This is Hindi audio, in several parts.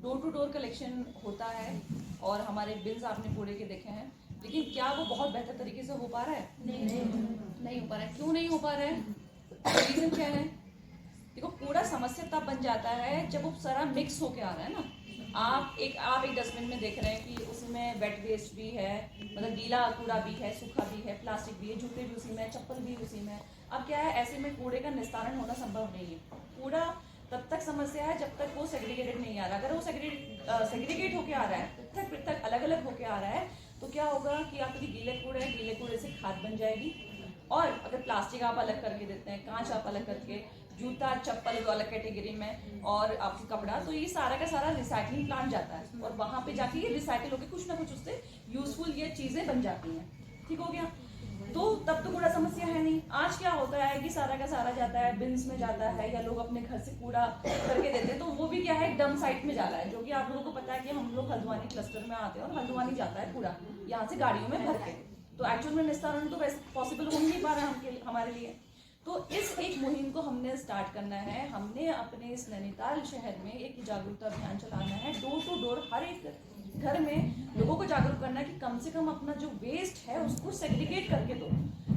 डोर टू डोर कलेक्शन होता है और हमारे बिल्स आपने कूड़े के देखे हैं, लेकिन क्या वो बहुत बेहतर तरीके से हो पा रहा है? नहीं हो पा रहा है। क्यों नहीं हो पा रहा है? रीज़न क्या है? देखो, कूड़ा समस्या तब बन जाता है जब वो सारा मिक्स होके आ रहा है ना। आप एक डस्टबिन में देख रहे हैं कि उसमें वेट वेस्ट भी है, मतलब गीला कूड़ा भी है, सूखा भी है, प्लास्टिक भी है, जूते भी उसी में, चप्पल भी उसी में। अब क्या है, ऐसे में कूड़े का निस्तारण होना संभव नहीं है। कूड़ा तब तक समस्या है जब तक वो सेग्रीगेटेड नहीं आ रहा। अगर वो सेग्रीगेट होके आ रहा है, पृथक पृथक अलग अलग होके आ रहा है, तो क्या होगा कि आपकी गीले कूड़े से खाद बन जाएगी। और अगर प्लास्टिक आप अलग करके देते हैं, कांच आप अलग करके, जूता चप्पल जो अलग कैटेगरी में, और आपकी कपड़ा, तो ये सारा का सारा रिसाइकलिंग प्लांट जाता है और वहां पे जाके ये रिसाइकिल होकर कुछ ना कुछ उससे यूजफुल ये चीजें बन जाती हैं। ठीक हो गया? तो तब तो कूड़ा समस्या है नहीं। आज क्या होता है कि सारा का सारा जाता है बिन्स में जाता है, या लोग अपने घर से कूड़ा करके देते हैं, तो वो भी क्या है, डंप साइट में जा रहा है। जो कि आप लोगों को पता है कि हम लोग हल्द्वानी क्लस्टर में आते हैं और हल्द्वानी जाता है कूड़ा यहाँ से गाड़ियों में भर के, तो एक्चुअल में निस्तारण तो वैसे पॉसिबल हो नहीं पा रहा है हमारे लिए। तो इस एक मुहिम को हमने स्टार्ट करना है। हमने अपने इस नैनीताल शहर में एक जागरूकता अभियान चलाना है, डोर टू डोर, हर एक घर में लोगों को जागरूक करना है कि कम से कम अपना जो वेस्ट है उसको सेग्रीगेट करके दो।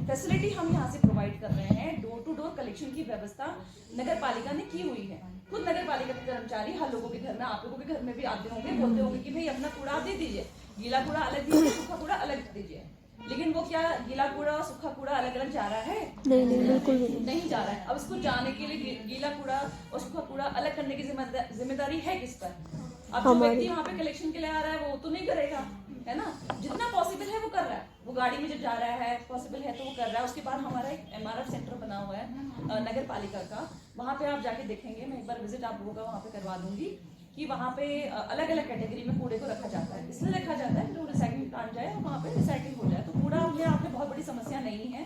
फैसिलिटी हम यहाँ से प्रोवाइड कर रहे हैं। डोर टू डोर कलेक्शन की व्यवस्था नगर पालिका ने की हुई है। खुद नगर पालिका के कर्मचारी हर लोगों के घर में, आप लोगों के घर में भी आते होंगे, बोलते होंगे कि भाई अपना कूड़ा दे दीजिए, गीला कूड़ा अलग दीजिए, सूखा कूड़ा अलग दीजिए। लेकिन वो क्या गीला कूड़ा और सूखा कूड़ा अलग अलग जा रहा है? नहीं, बिल्कुल नहीं जा रहा है। अब इसको जाने के लिए गीला कूड़ा और सूखा कूड़ा अलग करने की जिम्मेदारी है किस पर? अब जो व्यक्ति वहाँ पे कलेक्शन के लिए आ रहा है वो तो नहीं करेगा, है ना। जितना पॉसिबल है वो कर रहा है, वो गाड़ी में जब जा रहा है पॉसिबल है तो वो कर रहा है। उसके बाद हमारा एक MRF सेंटर बना हुआ है नगर पालिका का, वहाँ पे आप जाके देखेंगे, मैं एक बार विजिट आप लोगों का वहाँ पे करवा दूंगी कि वहाँ पे अलग अलग कैटेगरी में कूड़े को रखा जाता है। इसलिए रखा जाता है जो रिसाइकलिंग प्लांट जाए और वहाँ पे रिसाइकिल हो जाए। तो कूड़ा अपने आप में बहुत बड़ी समस्या नहीं है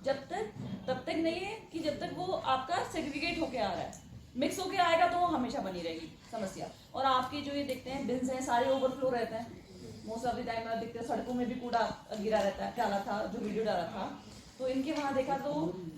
तब तक नहीं है कि जब तक वो आपका सेग्रीगेट होके आ रहा है। मिक्स होके आएगा तो वो हमेशा बनी रहेगी समस्या। और आपके जो ये देखते हैं बिन्स हैं सारे ओवरफ्लो रहते हैं। मोस्ट ऑफ द टाइम आप देखते हैं सड़कों में भी कूड़ा गिरा रहता है। डाला था, जो वीडियो डाला था, तो इनके वहाँ देखा तो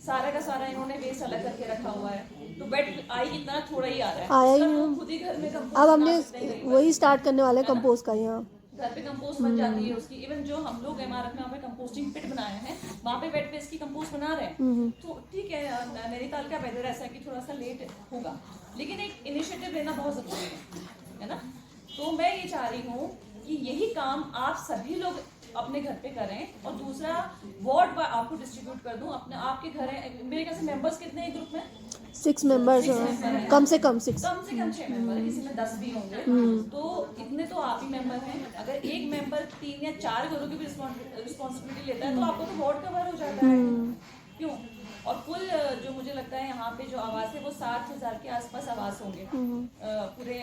सारा का सारा इन्होंने वेस्ट अलग करके रखा हुआ है। तो बेड आई कितना थोड़ा ही आ रहा है, आया ही हम खुद ही घर में अब हमने वही स्टार्ट करने वाले हैं कंपोस्ट का। यहाँ घर पे कंपोस्ट बन जाती है उसकी। इवन जो हम लोग MRF में वहाँ पे कंपोस्टिंग पिट बनाए हैं, वहाँ पे वेट वेस्ट की कंपोस्ट बना रहे हैं। तो ठीक है, नैनीताल का वेदर ऐसा है कि थोड़ा सा लेट होगा, लेकिन एक इनिशिएटिव लेना बहुत जरूरी है ना। तो मैं ये चाह रही हूँ कि यही काम आप सभी लोग अपने घर पे करें, और दूसरा वार्ड पर आपको डिस्ट्रीब्यूट कर दूं। अपने आपके घर है, मेरे ख्याल से मेंबर्स कितने हैं ग्रुप में? 6 मेंबर्स कम से कम 6 मेंबर है, किसी में 10 भी होंगे। तो इतने तो आप ही मेंबर हैं। अगर एक मेंबर 3 या 4 घरों की भी रिस्पॉन्सिबिलिटी लेता है तो आपको तो वार्ड कवर हो जाता है। क्यों? और कुल जो मुझे लगता है यहाँ पे जो आवास है वो 60,000 के आसपास आवास होंगे पूरे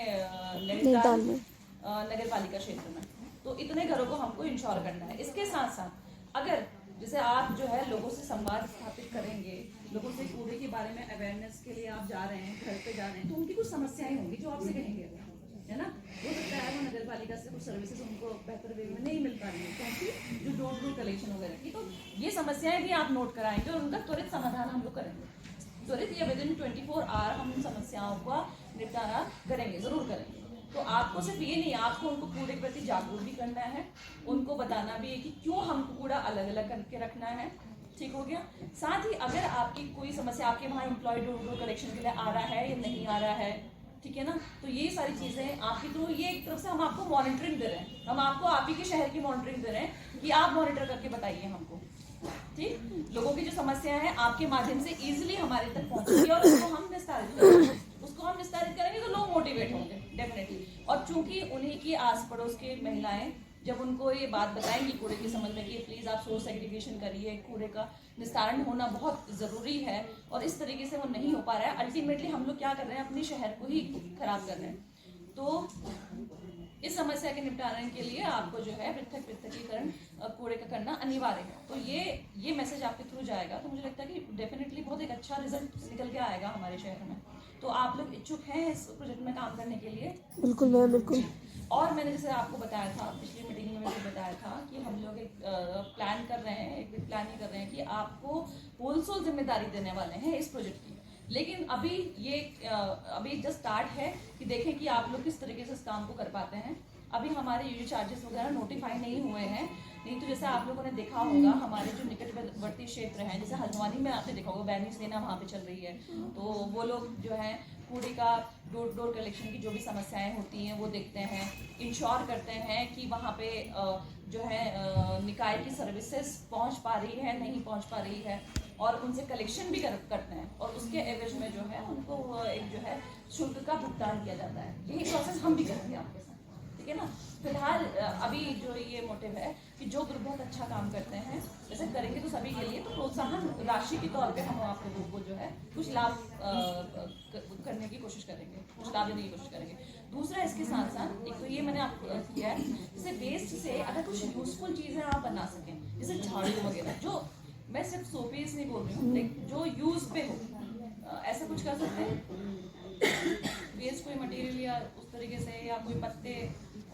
नैनीताल नगर पालिका क्षेत्र में। तो इतने घरों को हमको इंश्योर करना है। इसके साथ साथ अगर जैसे आप जो है लोगों से संवाद स्थापित करेंगे, लोगों से कूड़े के बारे में अवेयरनेस के लिए आप जा रहे हैं, घर पे जा रहे हैं, तो उनकी कुछ समस्याएं होंगी जो आपसे कहेंगे, है ना। हो सकता है वो नगर पालिका से कुछ सर्विसेज उनको बेहतर वे में नहीं मिल पा रही है, क्योंकि जो डोर टू कलेक्शन वगैरह की, तो ये समस्याएं भी आप नोट कराएंगे और उनका त्वरित समाधान हम लोग करेंगे। त्वरित या विदिन 24 आवर हम उन समस्याओं का निपटारा करेंगे, जरूर करेंगे। तो आपको सिर्फ ये नहीं, आपको उनको कूड़े के प्रति जागरूक भी करना है, उनको बताना भी है कि क्यों हमको कूड़ा अलग अलग करके रखना है। ठीक हो गया? साथ ही अगर आपकी कोई समस्या, आपके वहाँ एम्प्लॉय डोर कलेक्शन के लिए आ रहा है या नहीं आ रहा है, ठीक है ना, तो ये सारी चीजें आपकी थ्रू, ये एक तरफ से हम आपको मॉनिटरिंग दे रहे हैं, हम आपको आप ही के शहर की मॉनिटरिंग दे रहे हैं कि आप मॉनिटर करके बताइए हमको। ठीक, लोगों की जो समस्या है आपके माध्यम से इजीली हमारे तक पहुंचेगी और उसको हम निस्तारित करेंगे तो लोग मोटिवेट होंगे डेफिनेटली। और चूंकि उन्हीं की आस पड़ोस के महिलाएं जब उनको ये बात बताएंगी कूड़े के संबंध में कि प्लीज आप सोर्स सेग्रीगेशन करिए, कूड़े का निस्तारण होना बहुत जरूरी है, और इस तरीके से वो नहीं हो पा रहा है, अल्टीमेटली हम लोग क्या कर रहे हैं, अपने शहर को ही खराब कर रहे हैं। तो इस समस्या के निपटारे के लिए आपको जो है पृथकीकरण कूड़े का करना अनिवार्य है। तो ये मैसेज आपके थ्रू जाएगा, तो मुझे लगता है कि डेफिनेटली बहुत एक अच्छा रिजल्ट निकल के आएगा हमारे शहर में। तो आप लोग इच्छुक हैं इस प्रोजेक्ट में काम करने के लिए? बिल्कुल मैम, बिल्कुल। और मैंने जैसे आपको बताया था पिछली मीटिंग में, मैंने बताया था कि हम लोग एक प्लान कर रहे हैं, एक प्लानिंग कर रहे हैं कि आपको होलसेल जिम्मेदारी देने वाले हैं इस प्रोजेक्ट की। लेकिन अभी जस्ट स्टार्ट है कि देखें कि आप लोग किस तरीके से इस काम को कर पाते हैं। अभी हमारे यूजी चार्जेस वगैरह नोटिफाई नहीं हुए हैं, नहीं तो जैसे आप लोगों ने देखा होगा हमारे जो निकटवर्ती क्षेत्र हैं, जैसे हल्द्वानी में आपने देखा होगा बैनी सेना वहाँ पे चल रही है, तो वो लोग जो है कूड़े का डोर डोर कलेक्शन की जो भी समस्याएं होती हैं वो देखते हैं, इंश्योर करते हैं कि वहाँ पे जो है निकाय की सर्विसेज पहुँच पा रही है नहीं पहुँच पा रही है, और उनसे कलेक्शन भी करते हैं, और उसके एवरेज में जो है उनको एक जो है शुल्क का भुगतान किया जाता है। यही प्रोसेस हम भी करेंगे आपके साथ, ठीक है ना। फिलहाल अभी जो ये मोटिव है कि जो ग्रुप बहुत अच्छा काम करते हैं, जैसे करेंगे तो सभी के लिए, तो प्रोत्साहन राशि के तौर पे हम आप लोगों को जो है कुछ लाभ करने की कोशिश करेंगे, कुछ लाभ देने की कोशिश करेंगे। दूसरा इसके साथ साथ एक तो ये मैंने आपको किया है, जैसे वेस्ट से अगर कुछ यूजफुल चीज़ें आप बना सकें, जैसे झाड़ू वगैरह, जो मैं सिर्फ सोपीस नहीं बोल रही हूँ, लाइक जो यूज पे हो, ऐसा कुछ कर सकते हैं। वेस्ट कोई मटेरियल या उस तरीके से, या कोई पत्ते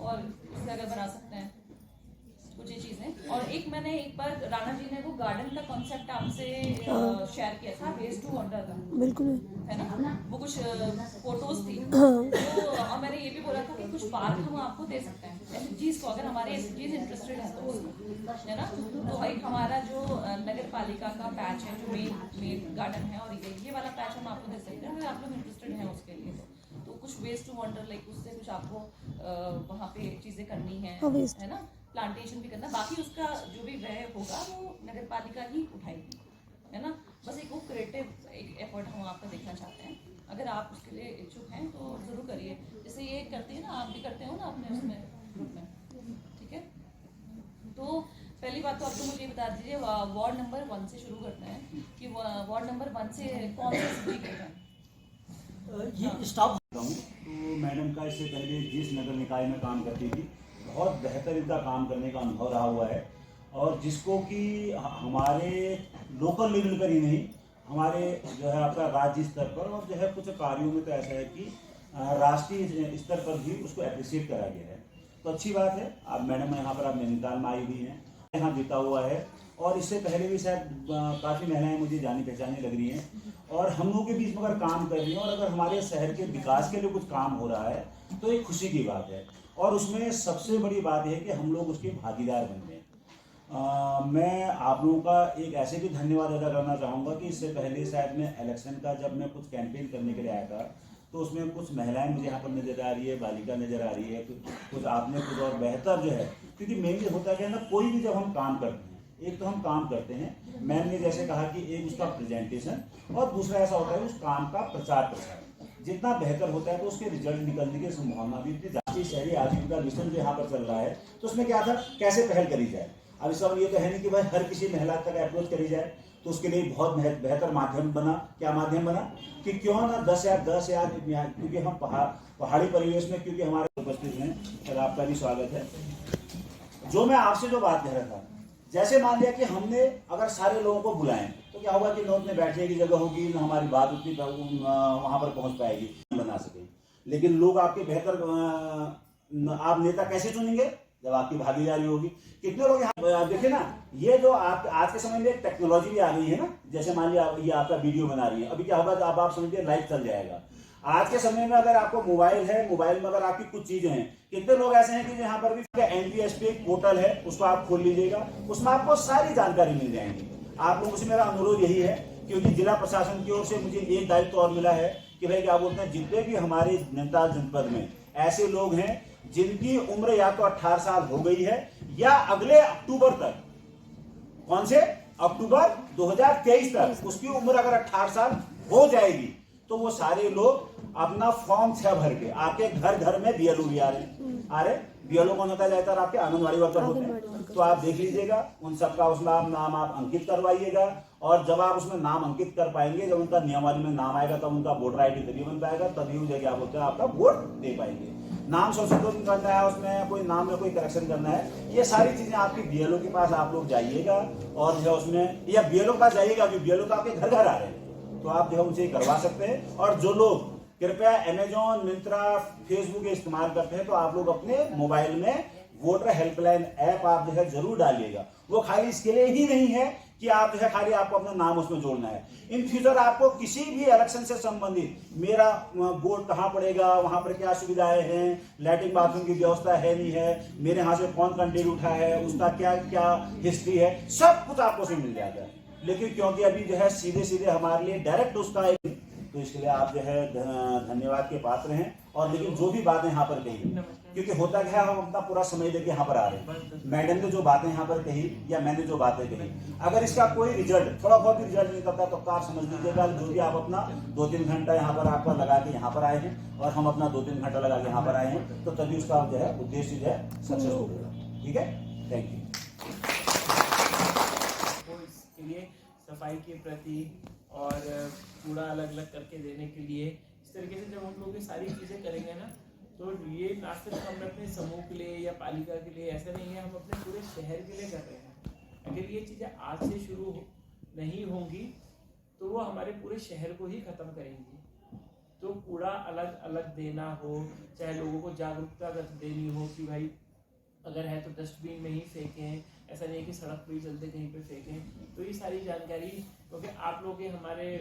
और उससे अगर बना सकते हैं कुछ ये चीज़ें। और एक मैंने एक बार राणा जी ने वो गार्डन का कॉन्सेप्ट आपसे शेयर किया था, वेस्ट टू वंडर का, बिल्कुल है ना, वो कुछ फोटोज थी, हाँ। तो और मैंने ये भी बोला था कि कुछ पार्क हम आपको दे सकते हैं एसडीजीज को, अगर हमारे एसडीजीज इंटरेस्टेड है तो उसमें, है ना। तो एक हमारा जो नगर पालिका का पैच है जो मेन गार्डन है, और ये वाला पैच हम आपको दे सकते हैं अगर आप लोग इंटरेस्टेड हैं उसके लिए। तो कुछ वेस्ट टू वंडर, लाइक उससे कुछ आपको वहाँ पे चीज़ें करनी है ना, प्लांटेशन भी करना, बाकी उसका जो भी व्यय होगा वो नगर पालिका ही उठाएगी, है ना। बस एक वो क्रिएटिव एक एफर्ट हम आपका देखना चाहते हैं, अगर आप उसके लिए इच्छुक हैं तो ज़रूर करिए। जैसे ये करती है ना, आप भी करते हो ना अपने उसमें ग्रुप में, ठीक है। तो पहली बात तो आप तो मुझे बता दीजिए, वार्ड नंबर 1 से शुरू करते हैं कि वार्ड नंबर 1 से कौन से सब्जी हैं। ये स्टाफ हूँ तो मैडम का इससे पहले जिस नगर निकाय में काम करती थी, बहुत बेहतर इनका काम करने का अनुभव रहा हुआ है, और जिसको कि हमारे लोकल लेवल पर ही नहीं, हमारे जो है आपका राज्य स्तर पर, और जो है कुछ कार्यों में तो ऐसा है कि राष्ट्रीय स्तर पर भी उसको अप्रिशिएट करा गया है। तो अच्छी बात है। आप मैडम यहाँ पर आप नैनीताल में आई हुई हैं, यहाँ बीता हुआ है, और इससे पहले भी शायद काफ़ी महिलाएं मुझे जानी पहचानी लग रही हैं, और हम लोगों के बीच में अगर काम कर रही हैं, और अगर हमारे शहर के विकास के लिए कुछ काम हो रहा है तो एक खुशी की बात है, और उसमें सबसे बड़ी बात है कि हम लोग उसके भागीदार बन गए। मैं आप लोगों का एक ऐसे भी धन्यवाद अदा करना चाहूँगा कि इससे पहले शायद मैं इलेक्शन का जब मैं कुछ कैंपेन करने के लिए आया था, तो उसमें कुछ महिलाएं मुझे यहाँ पर नज़र आ रही है, बालिका नज़र आ रही है, कुछ आपने कुछ और बेहतर जो है, क्योंकि मेनली होता है ना, कोई भी जब हम काम करते हैं, एक तो हम काम करते हैं, मैम ने जैसे कहा कि एक उसका प्रेजेंटेशन, और दूसरा ऐसा होता है उस काम का प्रचार प्रसार जितना बेहतर होता है तो उसके रिजल्ट निकलने की संभावना भी इतनी। राष्ट्रीय शहरी आजीविका मिशन जो यहाँ पर चल रहा है, तो उसमें क्या था, कैसे पहल करी जाए। अब इस ये तो है नहीं कि भाई हर किसी महिला तक अप्रोच करी जाए, तो उसके लिए बहुत बेहतर माध्यम बना। क्या माध्यम बना कि क्यों ना 10 या क्योंकि हम पहाड़ी परिवेश में, क्योंकि हमारे उपस्थित हैं, सर आपका भी स्वागत है। जो मैं आपसे जो बात कह रहा था, जैसे मान लिया कि हमने अगर सारे लोगों को बुलाएं तो क्या होगा कि न उतने बैठने की जगह होगी, न हमारी बात उतनी वहां पर पहुंच पाएगी, बना सके। लेकिन लोग आपके बेहतर आप नेता कैसे चुनेंगे, जब आपकी भागीदारी होगी। कितने लोग यहाँ देखिए ना, ये जो आज के समय में एक टेक्नोलॉजी भी आ गई है ना, जैसे मान लिया ये आपका वीडियो बना रही है, अभी क्या होगा, अब आप समझिए लाइव चल जाएगा। आज के समय में अगर आपको मोबाइल है, मोबाइल में अगर आपकी कुछ चीजें हैं, कितने लोग ऐसे हैं कि यहाँ पर भी NPSP एक पोर्टल है, उसको आप खोल लीजिएगा, उसमें आपको सारी जानकारी मिल जाएंगी। आप लोगों से मेरा अनुरोध यही है, क्योंकि जिला प्रशासन की ओर से मुझे एक दायित्व और मिला है कि भाई क्या बोलते हैं, जितने भी हमारे नैनीताल जनपद में ऐसे लोग हैं जिनकी उम्र या तो 18 साल हो गई है, या अगले अक्टूबर तक, कौन से अक्टूबर 2023 तक उसकी उम्र अगर 18 साल हो जाएगी, तो वो सारे लोग अपना फॉर्म 6 भर के आपके घर में BLO भी आ रहे BLO कौन होता है, ज्यादातर आपके आंगनबाड़ी वर्कर होते हैं। तो आप देख लीजिएगा, उन सबका उसमें नाम आप अंकित करवाइएगा, और जब आप उसमें नाम अंकित कर पाएंगे, जब उनका नियमावली में नाम आएगा, तब उनका वोटर ID तभी बन पाएगा, तभी वो क्या बोलते हैं आपका वोट दे पाएंगे। नाम संशोधन करना है, उसमें कोई नाम में कोई करेक्शन करना है, ये सारी चीजें आपकी BLO के पास आप लोग जाइएगा, और जो उसमें या BLO के पास जाइएगा, क्योंकि BLO तो आपके घर आ रहे हैं, तो आप जो है उनसे करवा सकते हैं। और जो लोग कृपया Amazon, मिंत्रा, फेसबुक इस्तेमाल करते हैं, तो आप लोग अपने मोबाइल में वोटर हेल्पलाइन ऐप आप जो है जरूर डालिएगा। वो खाली इसके लिए ही नहीं है कि आप जो है खाली आपको अपना नाम उसमें जोड़ना है। इन फ्यूचर आपको किसी भी इलेक्शन से संबंधित मेरा वोट कहाँ पड़ेगा, वहां पर क्या सुविधाएं हैं, लैट्रिन बाथरूम की व्यवस्था है नहीं है, मेरे यहाँ से कौन कैंडिडेट उठा है, उसका क्या क्या हिस्ट्री है, सब कुछ आपको उसमें मिल जाएगा। लेकिन क्योंकि अभी जो है सीधे सीधे हमारे लिए डायरेक्ट उसका, तो इसके लिए आप जो है धन्यवाद के पात्र हैं। और लेकिन जो भी बातें यहाँ पर कही, क्योंकि होता क्या है, हम अपना पूरा समय लेके यहाँ पर आ रहे हैं। मैडम ने जो बातें यहाँ पर कही या मैंने जो बातें कही, अगर इसका कोई रिजल्ट, थोड़ा बहुत भी रिजल्ट निकलता तो आप समझ लीजिएगा जो भी आप अपना 2-3 घंटा यहाँ पर आपका लगा के यहाँ पर आए हैं और हम अपना 2-3 घंटा लगा के यहाँ पर आए हैं, तो तभी उसका जो है उद्देश्य जो है सक्सेसफुल होगा। ठीक है, थैंक यू। इसके लिए सफाई के प्रति और कूड़ा अलग अलग करके देने के लिए, इस तरीके से जब हम लोग ये सारी चीज़ें करेंगे ना, तो ये ना सिर्फ हम अपने समूह के लिए या पालिका के लिए, ऐसा नहीं है, हम अपने पूरे शहर के लिए कर रहे हैं। अगर ये चीज़ें आज से शुरू नहीं होंगी तो वो हमारे पूरे शहर को ही ख़त्म करेंगी। तो कूड़ा अलग अलग देना हो, चाहे लोगों को जागरूकता देनी हो कि भाई अगर है तो डस्टबिन में ही फेंकें, ऐसा नहीं कि सड़क पर ही चलते कहीं पे फेंकें। तो ये सारी जानकारी, क्योंकि आप लोग ये हमारे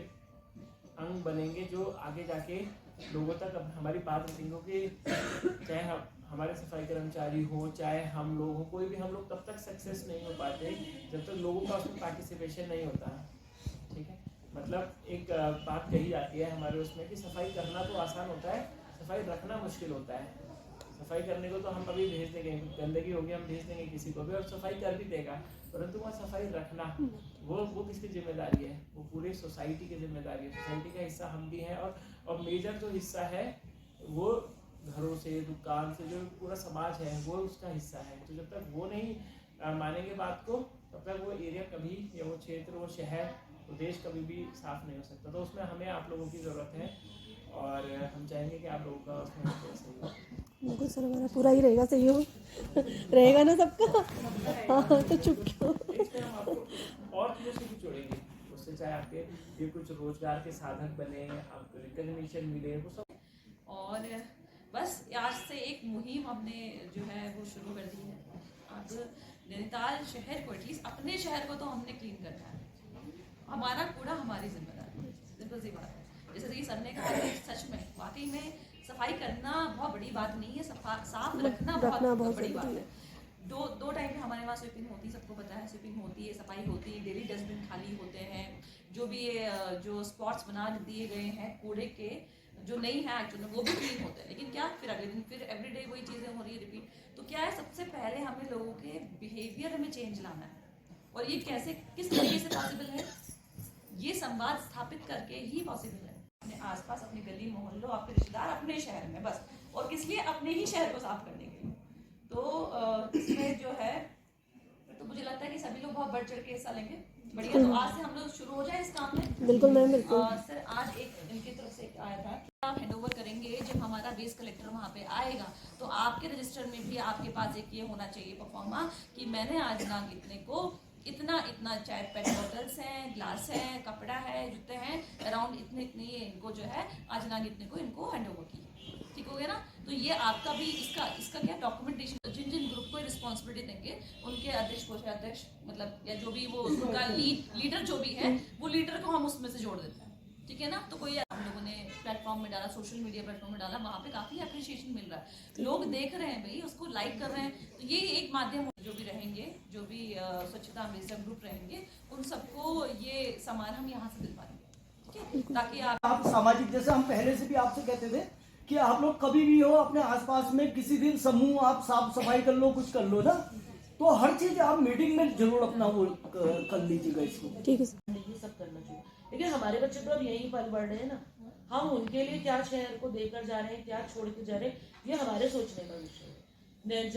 अंग बनेंगे जो आगे जाके लोगों तक हमारी बात रखेंगे कि चाहे हमारे सफाई कर्मचारी हो, चाहे हम लोग हो, कोई भी, हम लोग तब तक सक्सेस नहीं हो पाते जब तक लोगों का उसमें पार्टिसिपेशन नहीं होता। ठीक है, मतलब एक बात कही जाती है हमारे उसमें कि सफाई करना तो आसान होता है, सफाई रखना मुश्किल होता है। सफाई करने को तो हम अभी भेज देंगे, गंदगी होगी हम भेज देंगे किसी को भी और सफाई कर भी देगा, परंतु वहाँ सफाई रखना वो किसकी जिम्मेदारी है? वो पूरी सोसाइटी की जिम्मेदारी है। सोसाइटी का हिस्सा हम भी हैं और मेजर जो हिस्सा है वो घरों से, दुकान से, जो पूरा समाज है वो उसका हिस्सा है। तो जब तक वो नहीं मानेंगे बात को, तब तक वो एरिया कभी, या वो क्षेत्र, वो शहर, वो देश कभी भी साफ नहीं हो सकता। तो उसमें हमें आप लोगों की ज़रूरत है और हम चाहेंगे कि आप लोगों का उसमें सहयोग। बिल्कुल सर, हमारा पूरा ही रहेगा सहयोग रहेगा ना सबका। हाँ, तो चुप क्यों। हम आपको और चीज़ों से भी जोड़ेंगे, उससे चाहे आपके ये कुछ रोजगार के साधन बने, आपको रिकग्निशन मिले, वो सब। और बस आज से एक मुहिम हमने जो है वो शुरू कर दी है। अब नैनीताल शहर को, एटलीस्ट अपने शहर को तो हमने क्लीन करना है। हमारा कूड़ा हमारी जिम्मेदारी है, सिंपल सी बात है। जैसे कि सर ने कहा कि सच में वाकई में सफाई करना बहुत बड़ी बात नहीं है, साफ रखना बहुत बड़ी बात है। दो टाइम में हमारे वहाँ स्वीपिंग होती है, सबको पता है, स्वीपिंग होती है, सफाई होती है, डेली डस्टबिन खाली होते हैं, जो भी जो स्पॉट्स बना दिए गए हैं कूड़े के, जो नहीं है एक्चुअली वो भी क्लीन होते हैं। लेकिन क्या फिर अगले दिन फिर एवरीडे वही चीज़ें हो रही है रिपीट। तो क्या है, सबसे पहले हमें लोगों के बिहेवियर हमें चेंज लाना है। और ये कैसे, किस तरीके से पॉसिबल है, ये संवाद स्थापित करके ही पॉसिबल है। अपने आसपास, अपनी गली मोहल्लों, आपके रिश्तेदार, अपने शहर में बस, और किस लिए, अपने ही शहर को साफ करने के लिए। तो इसमें जो है, तो मुझे लगता है कि सभी लोग बहुत बढ़ चढ़ के हिस्सा लेंगे। बढ़िया, तो आज से हम लोग शुरू हो जाए इस काम में। बिल्कुल मैम, बिल्कुल। सर आज एक इनकी तरफ से आया था, आप हैंड ओवर करेंगे, जब हमारा वेस्ट कलेक्टर वहाँ पे आएगा तो आपके रजिस्टर में भी आपके पास एक ये होना चाहिए परफॉर्मा कि मैंने आज नाम लिखने को इतना चाहे पेट बॉटल्स हैं, ग्लास है, कपड़ा है, जूते हैं, अराउंड इतने ये इनको जो है आज नाम लिखने को इनको हैंड ओवर की। ठीक हो गया ना? तो ये आपका भी इसका क्या डॉक्यूमेंटेशन, जिन ग्रुप को रिस्पॉन्सिबिलिटी देंगे उनके अध्यक्ष, कोषाध्यक्ष, मतलब या जो भी वो उनका लीडर जो भी है, वो लीडर को हम उसमें से जोड़ देते हैं। ठीक है ना? तो कोई हम लोगों ने प्लेटफॉर्म में डाला, सोशल मीडिया प्लेटफॉर्म में डाला, वहाँ पे काफी अप्रिशिएशन मिल रहा है, लोग देख रहे हैं भाई, उसको लाइक कर रहे हैं। तो ये एक माध्यम, जो भी रहेंगे, जो भी स्वच्छता अम्बेसडर ग्रुप रहेंगे, उन सबको ये सामान हम यहाँ से दिलवा देंगे। ठीक है, ताकि आप सामाजिक, जैसे हम पहले से भी आपसे कहते थे कि आप लोग कभी भी हो अपने आसपास में किसी दिन समूह आप साफ सफाई कर लो, कुछ कर लो ना, तो हर चीज आप मीटिंग में जरूर अपना वो कर लीजिएगा इसको। ठीक है, ये सब करना चाहिए। लेकिन हमारे बच्चे तो अब यही पल बढ़ रहे हैं ना, हम उनके लिए क्या शहर को देकर जा रहे हैं, क्या छोड़ के जा रहे हैं, ये हमारे सोचने का विषय है।